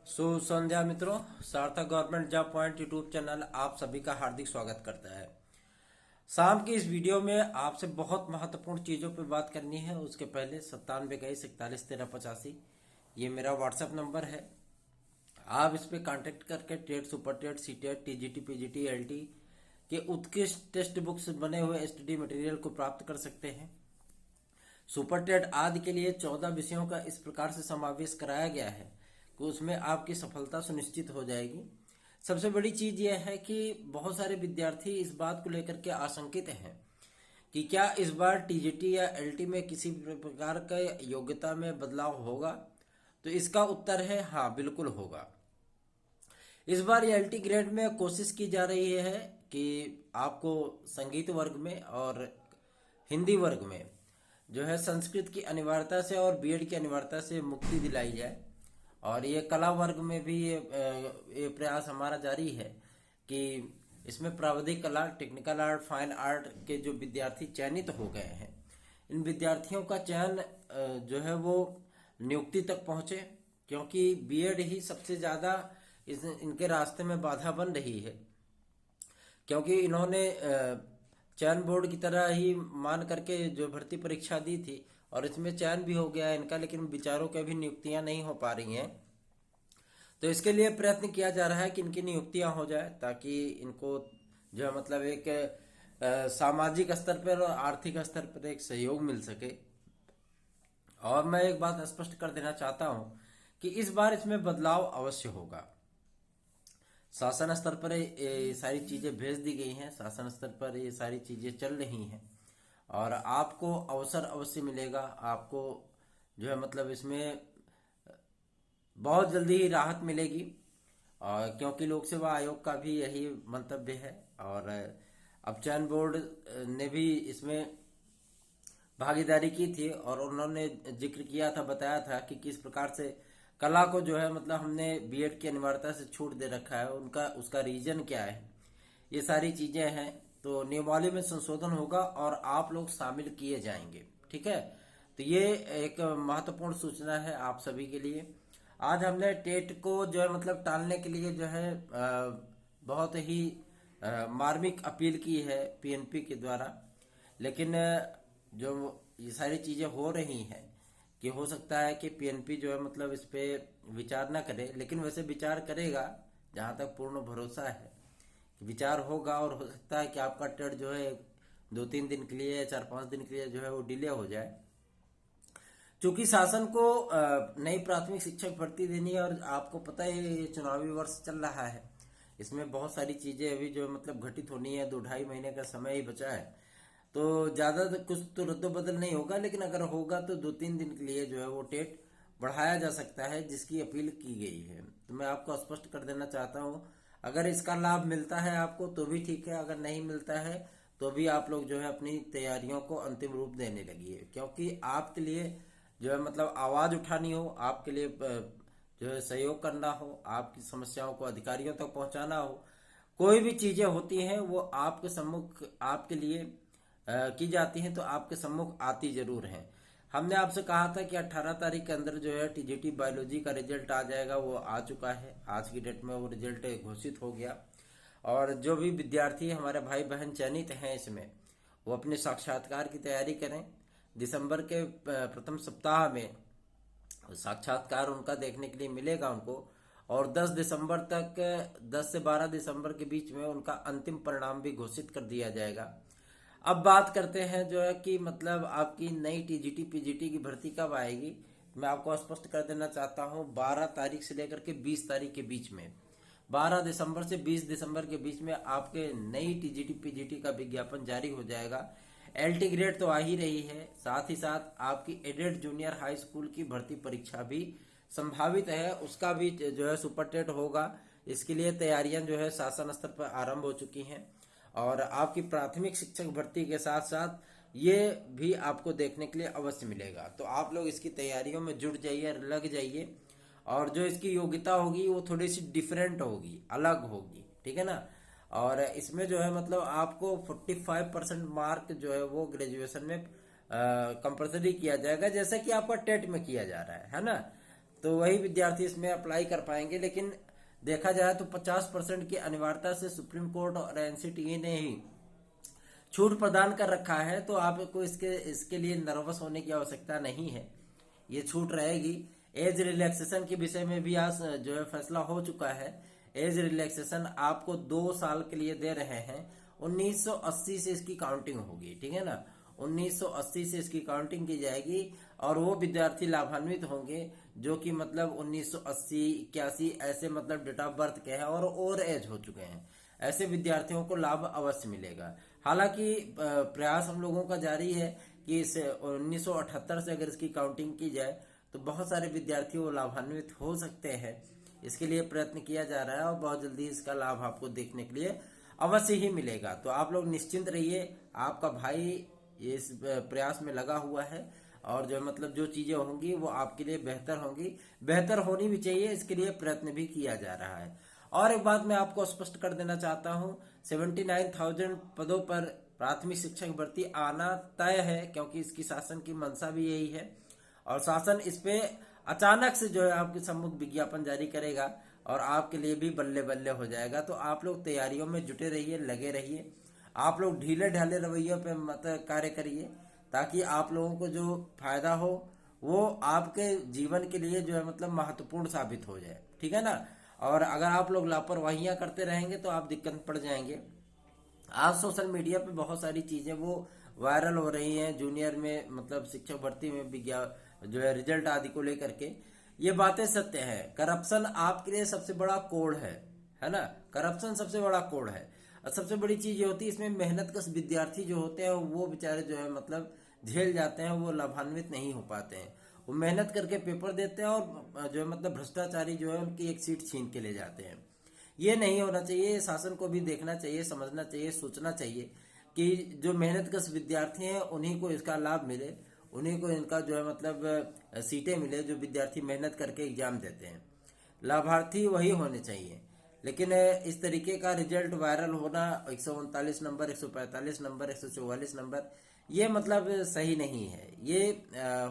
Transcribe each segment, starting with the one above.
संध्या मित्रों, सार्थक government job point YouTube channel आप सभी का हार्दिक स्वागत करता है। शाम की इस वीडियो में आपसे बहुत महत्वपूर्ण चीज़ों पर बात करनी है। उसके पहले 9721411385 ये मेरा व्हाट्सएप नंबर है। आप इस पर कांटेक्ट करके TET, super TET, C TET, TGT, PGT, LT के उत्कृष्ट टेक्स्ट बुक्स बने हुए स्टडी मटेरियल को प्राप्त कर सकते हैं। सुपर टेट आदि के लिए 14 विषयों का इस प्रकार से समावेश कराया गया है कि उसमें आपकी सफलता सुनिश्चित हो जाएगी। सबसे बड़ी चीज यह है कि बहुत सारे विद्यार्थी इस बात को लेकर के आशंकित हैं कि क्या इस बार टीजीटी या एलटी में किसी प्रकार का योग्यता में बदलाव होगा। तो इसका उत्तर है हाँ, बिल्कुल होगा। इस बार एलटी ग्रेड में कोशिश की जा रही है कि आपको संगीत वर्ग में और हिंदी वर्ग में जो है संस्कृत की अनिवार्यता से और बीएड की अनिवार्यता से मुक्ति दिलाई जाए। और ये कला वर्ग में भी ये प्रयास हमारा जारी है कि इसमें प्राविधिक कला, टेक्निकल आर्ट, फाइन आर्ट के जो विद्यार्थी चयनित हो गए हैं, इन विद्यार्थियों का चयन जो है वो नियुक्ति तक पहुंचे, क्योंकि बीएड ही सबसे ज़्यादा इनके रास्ते में बाधा बन रही है। क्योंकि इन्होंने चयन बोर्ड की तरह ही मान करके जो भर्ती परीक्षा दी थी और इसमें चयन भी हो गया है इनका, लेकिन विचारों के भी नियुक्तियां नहीं हो पा रही हैं। तो इसके लिए प्रयत्न किया जा रहा है कि इनकी नियुक्तियां हो जाए, ताकि इनको जो है मतलब एक सामाजिक स्तर पर और आर्थिक स्तर पर एक सहयोग मिल सके। और मैं एक बात स्पष्ट कर देना चाहता हूं कि इस बार इसमें बदलाव अवश्य होगा। शासन स्तर पर ये सारी चीजें भेज दी गई हैं, शासन स्तर पर ये सारी चीजें चल रही हैं और आपको अवसर अवश्य मिलेगा। आपको जो है मतलब इसमें बहुत जल्दी ही राहत मिलेगी, और क्योंकि लोक सेवा आयोग का भी यही मंतव्य है। और अब चयन बोर्ड ने भी इसमें भागीदारी की थी और उन्होंने जिक्र किया था, बताया था कि किस प्रकार से कला को जो है मतलब हमने बीएड की अनिवार्यता से छूट दे रखा है, उनका उसका रीजन क्या है, ये सारी चीजें हैं। तो नियमावली में संशोधन होगा और आप लोग शामिल किए जाएंगे। ठीक है, तो ये एक महत्वपूर्ण सूचना है आप सभी के लिए। आज हमने टेट को जो है मतलब टालने के लिए जो है बहुत ही मार्मिक अपील की है पीएनपी के द्वारा, लेकिन जो ये सारी चीजें हो रही हैं कि हो सकता है कि पीएनपी जो है मतलब इस पे विचार ना करे, लेकिन वैसे विचार करेगा, जहां तक पूर्ण भरोसा है कि विचार होगा। और हो सकता है कि आपका टेट जो है 2-3 दिन के लिए, 4-5 दिन के लिए जो है वो डिले हो जाए। चूंकि शासन को नई प्राथमिक शिक्षक भर्ती देनी है और आपको पता है ये चुनावी वर्ष चल रहा है, इसमें बहुत सारी चीजें अभी जो मतलब घटित होनी है। 2-2.5 महीने का समय ही बचा है, तो ज्यादा कुछ तो रद्दोबदल नहीं होगा, लेकिन अगर होगा तो 2-3 दिन के लिए जो है वो टेट बढ़ाया जा सकता है, जिसकी अपील की गई है। तो मैं आपको स्पष्ट कर देना चाहता हूँ, अगर इसका लाभ मिलता है आपको तो भी ठीक है, अगर नहीं मिलता है तो भी आप लोग जो है अपनी तैयारियों को अंतिम रूप देने लगिए। क्योंकि आपके लिए जो है मतलब आवाज उठानी हो, आपके लिए जो है सहयोग करना हो, आपकी समस्याओं को अधिकारियों तक पहुंचाना हो, कोई भी चीजें होती हैं वो आपके सम्मुख आपके लिए की जाती हैं, तो आपके सम्मुख आती जरूर हैं। हमने आपसे कहा था कि 18 तारीख के अंदर जो है टीजीटी बायोलॉजी का रिजल्ट आ जाएगा, वो आ चुका है। आज की डेट में वो रिजल्ट घोषित हो गया और जो भी विद्यार्थी हमारे भाई बहन चयनित हैं इसमें, वो अपने साक्षात्कार की तैयारी करें। दिसंबर के प्रथम सप्ताह में साक्षात्कार उनका देखने के लिए मिलेगा उनको, और 10 दिसंबर तक, 10 से 12 दिसंबर के बीच में उनका अंतिम परिणाम भी घोषित कर दिया जाएगा। अब बात करते हैं जो है कि मतलब आपकी नई टीजीटी पीजीटी की भर्ती कब आएगी। मैं आपको स्पष्ट कर देना चाहता हूं, 12 तारीख से लेकर के 20 तारीख के बीच में, 12 दिसंबर से 20 दिसंबर के बीच में आपके नई टीजीटी पीजीटी का विज्ञापन जारी हो जाएगा। एलटी ग्रेड तो आ ही रही है, साथ ही साथ आपकी एडेड जूनियर हाई स्कूल की भर्ती परीक्षा भी संभावित है, उसका भी जो है सुपर टेट होगा। इसके लिए तैयारियां जो है शासन स्तर पर आरंभ हो चुकी हैं और आपकी प्राथमिक शिक्षक भर्ती के साथ साथ ये भी आपको देखने के लिए अवश्य मिलेगा। तो आप लोग इसकी तैयारियों में जुट जाइए, लग जाइए, और जो इसकी योग्यता होगी वो थोड़ी सी डिफरेंट होगी, अलग होगी। ठीक है ना। और इसमें जो है मतलब आपको 45% मार्क जो है वो ग्रेजुएशन में कंपलसरी किया जाएगा, जैसा कि आपका टेट में किया जा रहा है ना। तो वही विद्यार्थी इसमें अप्लाई कर पाएंगे। लेकिन देखा जाए तो 50% की अनिवार्यता से सुप्रीम कोर्ट और एनसीटीई ने ही छूट प्रदान कर रखा है, तो आपको इसके लिए नर्वस होने की आवश्यकता नहीं है, ये छूट रहेगी। एज रिलैक्सेशन के विषय में भी आज जो है फैसला हो चुका है। एज रिलैक्सेशन आपको 2 साल के लिए दे रहे हैं। 1980 से इसकी काउंटिंग होगी, ठीक है ना, 1980 से इसकी काउंटिंग की जाएगी और वो विद्यार्थी लाभान्वित होंगे जो कि मतलब 1980 81 ऐसे मतलब डेट ऑफ बर्थ के हैं और एज हो चुके हैं। ऐसे विद्यार्थियों को लाभ अवश्य मिलेगा। हालांकि प्रयास हम लोगों का जारी है कि इस 1978 से अगर इसकी काउंटिंग की जाए तो बहुत सारे विद्यार्थी वो लाभान्वित हो सकते हैं। इसके लिए प्रयत्न किया जा रहा है और बहुत जल्दी इसका लाभ आपको देखने के लिए अवश्य ही मिलेगा। तो आप लोग निश्चिंत रहिए, आपका भाई इस प्रयास में लगा हुआ है और जो मतलब जो चीजें होंगी वो आपके लिए बेहतर होंगी, बेहतर होनी भी चाहिए, इसके लिए प्रयत्न भी किया जा रहा है। और एक बात मैं आपको स्पष्ट कर देना चाहता हूँ, 79,000 पदों पर प्राथमिक शिक्षक भर्ती आना तय है, क्योंकि इसकी शासन की मंशा भी यही है और शासन इस पे अचानक से जो है आपके सम्मुख विज्ञापन जारी करेगा और आपके लिए भी बल्ले बल्ले हो जाएगा। तो आप लोग तैयारियों में जुटे रहिए, लगे रहिए, आप लोग ढीले ढाले रवैयों पे मत कार्य करिए ताकि आप लोगों को जो फायदा हो वो आपके जीवन के लिए जो है मतलब महत्वपूर्ण साबित हो जाए, ठीक है ना। और अगर आप लोग लापरवाहियां करते रहेंगे तो आप दिक्कत पड़ जाएंगे। आज सोशल मीडिया पे बहुत सारी चीजें वो वायरल हो रही हैं, जूनियर में मतलब शिक्षक भर्ती में जो है रिजल्ट आदि को लेकर के, ये बातें सत्य है। करप्शन आपके लिए सबसे बड़ा कोड है ना, करप्शन सबसे बड़ा कोड है। और सबसे बड़ी चीज ये होती है इसमें मेहनत कश विद्यार्थी जो होते हैं वो बेचारे जो है मतलब झेल जाते हैं, वो लाभान्वित नहीं हो पाते हैं। वो मेहनत करके पेपर देते हैं और जो है मतलब भ्रष्टाचारी जो है उनकी एक सीट छीन के ले जाते हैं। ये नहीं होना चाहिए। शासन को भी देखना चाहिए, समझना चाहिए, सोचना चाहिए कि जो मेहनत कश विद्यार्थी हैं उन्हीं को इसका लाभ मिले, उन्हीं को इनका जो है मतलब सीटें मिले जो विद्यार्थी मेहनत करके एग्जाम देते हैं। लाभार्थी वही होने चाहिए। लेकिन इस तरीके का रिजल्ट वायरल होना, 139 नंबर, 145 नंबर, 144 नंबर, ये मतलब सही नहीं है। ये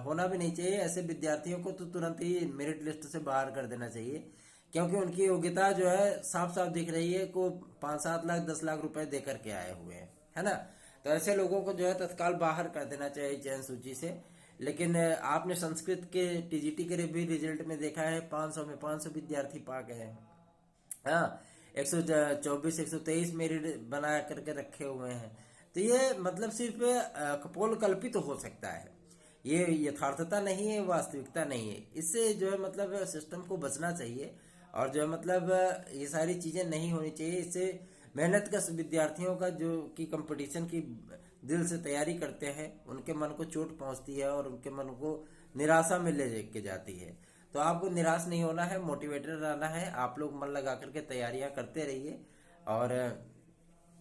होना भी नहीं चाहिए। ऐसे विद्यार्थियों को तो तुरंत ही मेरिट लिस्ट से बाहर कर देना चाहिए, क्योंकि उनकी योग्यता जो है साफ साफ दिख रही है, को 5-7 लाख 10 लाख रुपए दे करके आए हुए हैं, है ना। तो ऐसे लोगों को जो है तत्काल बाहर कर देना चाहिए चयन सूची से। लेकिन आपने संस्कृत के टीजीटी के भी रिजल्ट में देखा है 500 में 500 विद्यार्थी पा गए हैं, हाँ, 124 123 मेरिट बना करके रखे हुए हैं। तो ये मतलब सिर्फ कपोल कल्पित हो सकता है, ये यथार्थता नहीं है, वास्तविकता नहीं है। इससे जो है मतलब सिस्टम को बचना चाहिए और जो है मतलब ये सारी चीजें नहीं होनी चाहिए। इससे मेहनत का विद्यार्थियों का जो कि कंपटीशन की दिल से तैयारी करते हैं उनके मन को चोट पहुंचती है और उनके मन को निराशा में ले के जाती है। तो आपको निराश नहीं होना है, मोटिवेटेड रहना है। आप लोग मन लगा करके तैयारियां करते रहिए और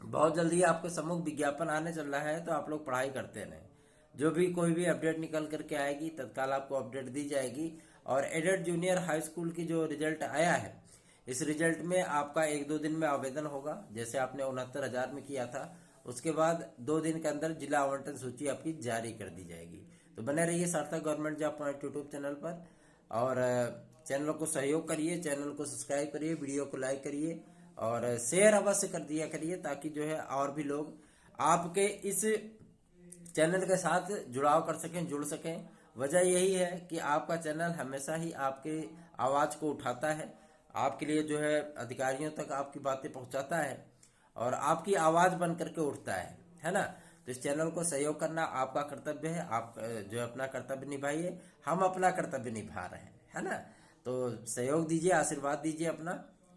बहुत जल्दी आपके सम्मुख विज्ञापन आने चल रहा है, तो आप लोग पढ़ाई करते रहें। जो भी कोई भी अपडेट निकल करके आएगी तत्काल आपको अपडेट दी जाएगी। और एडेड जूनियर हाई स्कूल की जो रिजल्ट आया है, इस रिजल्ट में आपका 1-2 दिन में आवेदन होगा, जैसे आपने 69,000 में किया था। उसके बाद 2 दिन के अंदर जिला आवंटन सूची आपकी जारी कर दी जाएगी। तो बने रहिए सार्थक government job point YouTube channel पर और चैनल को सहयोग करिए, चैनल को सब्सक्राइब करिए, वीडियो को लाइक करिए और शेयर अवश्य कर दिया करिए, ताकि जो है और भी लोग आपके इस चैनल के साथ जुड़ाव कर सकें, जुड़ सकें। वजह यही है कि आपका चैनल हमेशा ही आपके आवाज को उठाता है, आपके लिए जो है अधिकारियों तक आपकी बातें पहुंचाता है और आपकी आवाज बन करके उठता है ना। तो इस चैनल को सहयोग करना आपका कर्तव्य है। आप जो है अपना कर्तव्य निभाइए, हम अपना कर्तव्य निभा रहे हैं, है ना। तो सहयोग दीजिए, आशीर्वाद दीजिए अपना,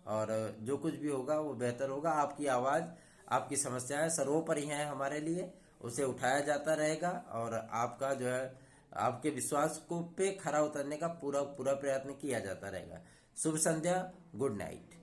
और जो कुछ भी होगा वो बेहतर होगा। आपकी आवाज, आपकी समस्याएं सर्वोपरि हैं हमारे लिए, उसे उठाया जाता रहेगा और आपका जो है आपके विश्वास को पे खरा उतरने का पूरा प्रयत्न किया जाता रहेगा। शुभ संध्या, गुड नाइट।